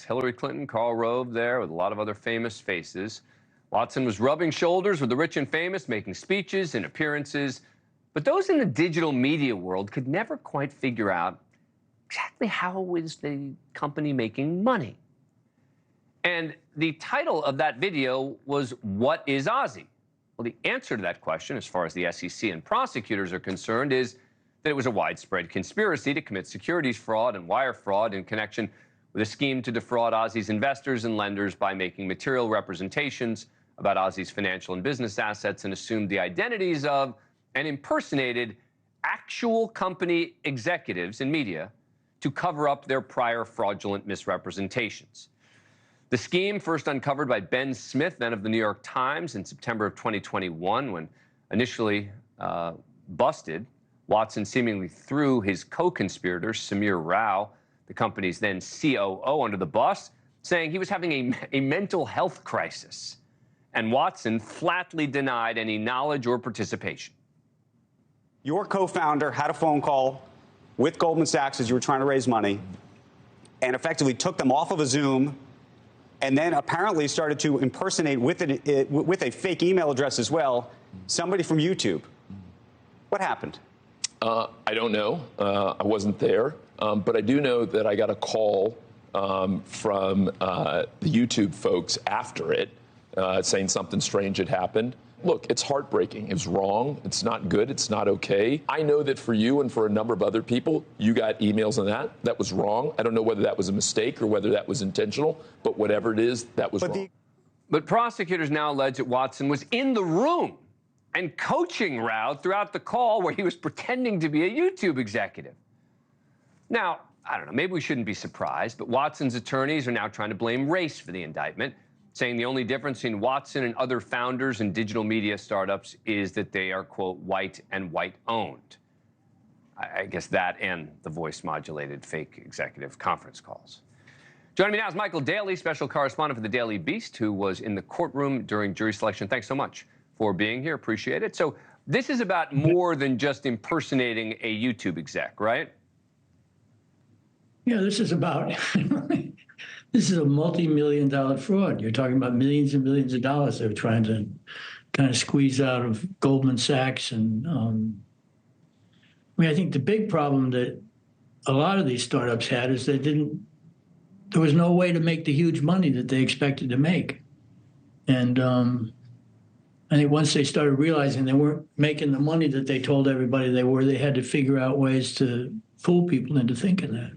Yes, Hillary Clinton, Karl Rove there with a lot of other famous faces. Watson was rubbing shoulders with the rich and famous, making speeches and appearances. But those in the digital media world could never quite figure out exactly how is the company making money. And the title of that video was, "What is Ozy?" Well, the answer to that question, as far as the SEC and prosecutors are concerned, is that it was a widespread conspiracy to commit securities fraud and wire fraud in connection with a scheme to defraud Ozy's investors and lenders by making material representations about Ozy's financial and business assets and assumed the identities of and impersonated actual company executives and media to cover up their prior fraudulent misrepresentations. The scheme, first uncovered by Ben Smith, then of the New York Times, in September of 2021, when initially busted, Watson seemingly threw his co-conspirator, Samir Rao, the company's then COO, under the bus, saying he was having a mental health crisis. And Watson flatly denied any knowledge or participation. Your co-founder had a phone call with Goldman Sachs as you were trying to raise money and effectively took them off of a Zoom and then apparently started to impersonate with a fake email address as well, somebody from YouTube. What happened? I don't know. I wasn't there. But I do know that I got a call from the YouTube folks after it saying something strange had happened. Look, it's heartbreaking. It was wrong. It's not good. It's not okay. I know that for you and for a number of other people, you got emails on that. That was wrong. I don't know whether that was a mistake or whether that was intentional, but whatever it is, that was wrong. But prosecutors now allege that Watson was in the room and coaching Rao throughout the call where he was pretending to be a YouTube executive. Now, I don't know, maybe we shouldn't be surprised, but Watson's attorneys are now trying to blame race for the indictment, saying the only difference between Watson and other founders in digital media startups is that they are, quote, white and white-owned. I guess that and the voice-modulated fake executive conference calls. Joining me now is Michael Daly, special correspondent for the Daily Beast, who was in the courtroom during jury selection. Thanks so much for being here. Appreciate it. So this is about more than just impersonating a YouTube exec, right? Yeah, this is about, this is a multi-million-dollar fraud. You're talking about millions and millions of dollars they're trying to kind of squeeze out of Goldman Sachs. And I mean, I think the big problem that a lot of these startups had is there was no way to make the huge money that they expected to make. And I think once they started realizing they weren't making the money that they told everybody they were, they had to figure out ways to fool people into thinking that.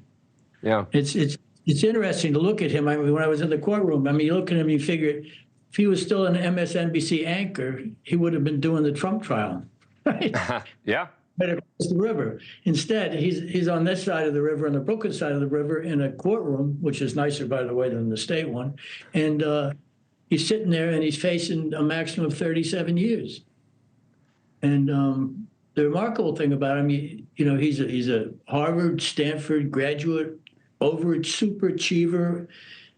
Yeah, it's interesting to look at him. I mean, when I was in the courtroom, I mean, you look at him, you figure if he was still an MSNBC anchor, he would have been doing the Trump trial, right? Yeah. But across the river. Instead, he's on this side of the river, on the Brooklyn side of the river, in a courtroom, which is nicer, by the way, than the state one, and he's sitting there and he's facing a maximum of 37 years. And the remarkable thing about him, you know, he's a Harvard, Stanford graduate, super achiever,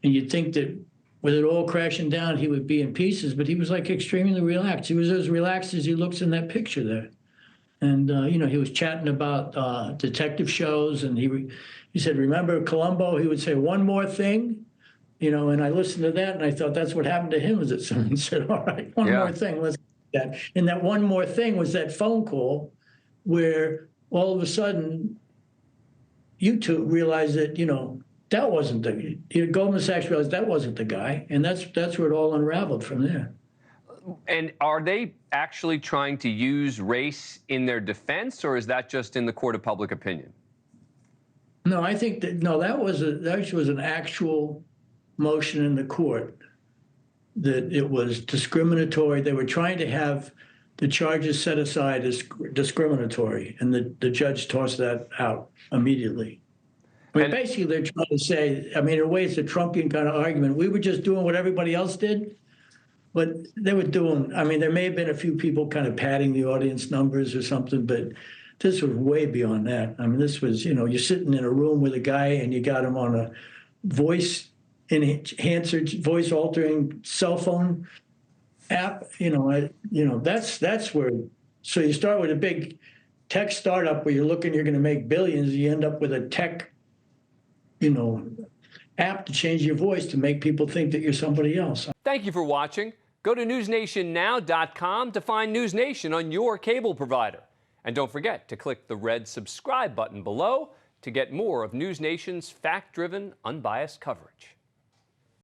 and you'd think that with it all crashing down, he would be in pieces, but he was like extremely relaxed. He was as relaxed as he looks in that picture there. And, you know, he was chatting about detective shows, and he said, remember Columbo? He would say, one more thing, you know, and I listened to that, and I thought that's what happened to him, is that someone said, all right, one more thing, let's do that. And that one more thing was that phone call where all of a sudden YouTube realized that, you know, that wasn't Goldman Sachs realized that wasn't the guy, and that's where it all unraveled from there. And are they actually trying to use race in their defense, or is that just in the court of public opinion? No, I think that that was an actual motion in the court, that it was discriminatory. They were trying to have the charges set aside as discriminatory, and the judge tossed that out immediately. I mean, basically, they're trying to say, I mean, in a way, it's a Trumpian kind of argument. We were just doing what everybody else did, but they were doing, I mean, there may have been a few people kind of padding the audience numbers or something, but this was way beyond that. I mean, this was, you know, you're sitting in a room with a guy and you got him on a voice-enhanced, voice-altering cell phone app. That's where. So you start with a big tech startup where you're going to make billions. You end up with a tech, you know, apt to change your voice to make people think that you're somebody else. Thank you for watching. Go to newsnationnow.com to find NewsNation on your cable provider. And don't forget to click the red subscribe button below to get more of NewsNation's fact-driven, unbiased coverage.